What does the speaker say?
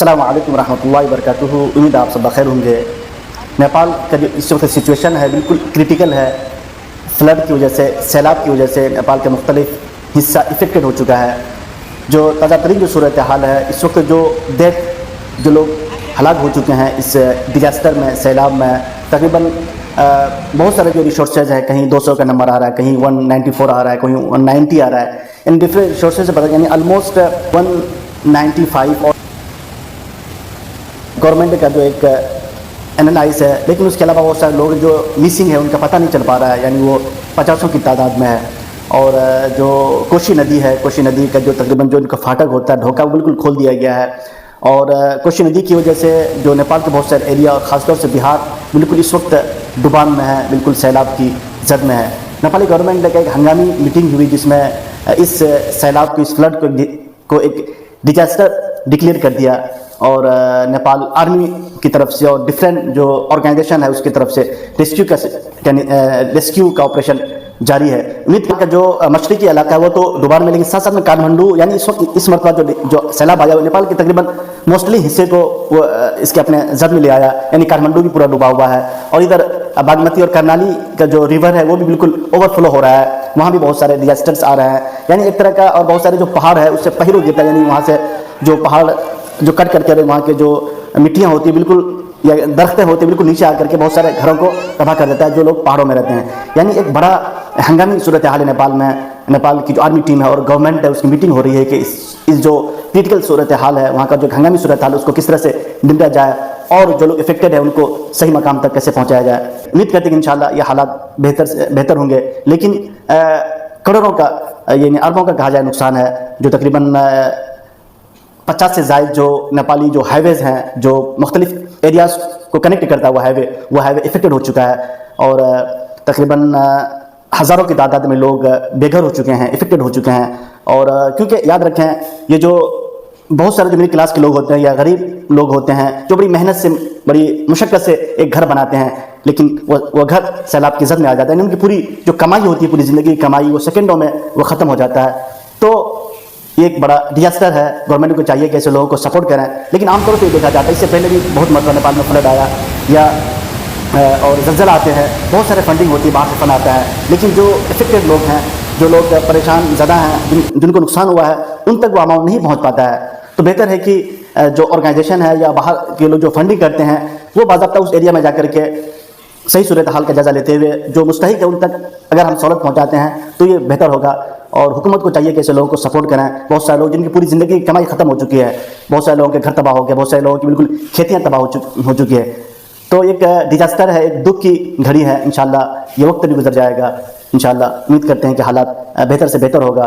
अस्सलाम वालेकुम रहमतुल्लाहि व बरकातुहू। उम्मीद आप सब बखैर होंगे। नेपाल का जो इस वक्त सिचुएशन है बिल्कुल क्रिटिकल है। फ्लड की वजह से, सैलाब की वजह से नेपाल का मुख्तलिफ हिस्सा इफेक्टेड हो चुका है। जो ताज़ा तरीन जो सूरत हाल है इस वक्त, जो डेथ जो लोग हलाक हो चुके हैं इस डिजास्टर में, सैलाब में, तकरीबन बहुत सारे जो रिसोर्सेज है, कहीं 200 का नंबर आ रहा है, कहीं 194 आ रहा है, कहीं 190 आ रहा है। इन डिफरेंट रिसोर्सेज से पता, यानी ऑलमोस्ट 195 और गवर्नमेंट का जो एक एनालाइज है। लेकिन उसके अलावा बहुत सारे लोग जो मिसिंग है उनका पता नहीं चल पा रहा है, यानी वो 50 की तादाद में है। और जो कोशी नदी है, कोशी नदी का जो तकरीबन जो इनका फाटक होता है, ढोका बिल्कुल खोल दिया गया है। और कोशी नदी की वजह से जो नेपाल के बहुत सारे एरिया और ख़ासतौर से बिहार बिल्कुल इस वक्त डुबान में है, बिल्कुल सैलाब की जद में है। नेपाली गवर्नमेंट ने एक हंगामी मीटिंग हुई जिसमें इस सैलाब को, इस फ्लड को एक डिजास्टर डिक्लेयर कर दिया। और नेपाल आर्मी की तरफ से और डिफरेंट जो ऑर्गेनाइजेशन है उसकी तरफ से रेस्क्यू का ऑपरेशन जारी है। उम्मीद का जो मशरकी इलाका है वो तो डुबान में, लेकिन साथ साथ में काठमांडू, यानी इस वक्त इस मरतबा जो सैलाब आया वो नेपाल के तकरीबन मोस्टली हिस्से को वो इसके अपने जद में ले आया, यानी काठमांडू भी पूरा डूबा हुआ है। और इधर बागमती और करनाली का जो रिवर है वो भी बिल्कुल ओवरफ्लो हो रहा है, वहाँ भी बहुत सारे डिजास्टर्स आ रहे हैं। यानी एक तरह का, और बहुत सारे जो पहाड़ है उससे पहिरो गिरता है, यानी वहाँ से जो पहाड़ जो कट करके वहाँ के जो मिट्टियाँ होती है बिल्कुल, या दरख्तें होती है बिल्कुल नीचे आकर के बहुत सारे घरों को तबाह कर देता है जो लोग पहाड़ों में रहते हैं। यानी एक बड़ा हंगामी सूरत हाल है नेपाल में। नेपाल की जो आर्मी टीम है और गवर्नमेंट है उसकी मीटिंग हो रही है कि इस जो क्रिटिकल सूरत हाल है, वहाँ का जो हंगामी सूरत हाल है उसको किस तरह से निपटा जाए और जो लोग इफेक्टेड है उनको सही मकाम तक कैसे पहुँचाया जाए। उम्मीद करते हैं कि इंशाल्लाह ये हालात बेहतर होंगे। लेकिन करोड़ों का, यानी अरबों का कहा जाए नुकसान है। जो तकरीबन 50 से ज़ायद जो नेपाली जो हाईवेज़ हैं, जो मुख्तलिफ एरियाज़ को कनेक्ट करता है, वो हाईवे इफेक्टेड हो चुका है। और तकरीबन हज़ारों की तादाद में लोग बेघर हो चुके हैं, इफेक्टेड हो चुके हैं। और क्योंकि याद रखें, ये जो बहुत सारे जो मिडिल क्लास के लोग होते हैं या गरीब लोग होते हैं जो बड़ी मेहनत से, बड़ी मुशक्क़त से एक घर बनाते हैं, लेकिन वो घर सैलाब की जद में आ जाता है। यानी उनकी पूरी जो कमाई होती है, पूरी ज़िंदगी की कमाई, वो सेकेंडों में वो ख़त्म हो जाता है। तो ये एक बड़ा डिजास्टर है। गवर्नमेंट को चाहिए कि ऐसे लोगों को सपोर्ट करें। लेकिन आमतौर पर देखा जाता है, इससे पहले भी बहुत मरतबा नेपाल में फ्लड आया या और ज़लज़ला आते हैं, बहुत सारे फंडिंग होती है, बाहर से फंड आता है, लेकिन जो इफेक्टेड लोग हैं, जो लोग परेशान ज़्यादा हैं, जिनको नुकसान हुआ है, उन तक वो अमाउंट नहीं पहुँच पाता है। तो बेहतर है कि जो ऑर्गेनाइजेशन है या बाहर के लोग जो फंडिंग करते हैं वो बाज़ाब्ता उस एरिया में जा कर के सही सूरत हाल का जायज़ा लेते हुए जो मुस्तहिक है उन तक अगर हम सहूलत पहुँचाते हैं तो ये बेहतर होगा। और हुकूमत को चाहिए कि ऐसे लोगों को सपोर्ट करें। बहुत सारे लोग जिनकी पूरी ज़िंदगी की कमाई ख़त्म हो चुकी है, बहुत सारे लोगों के घर तबाह हो गए, बहुत सारे लोगों की बिल्कुल खेतियाँ तबाह हो चुकी है। तो एक डिजास्टर है, एक दुख की घड़ी है। इंशाल्लाह ये वक्त भी गुजर जाएगा। इंशाल्लाह उम्मीद करते हैं कि हालात बेहतर से बेहतर होगा।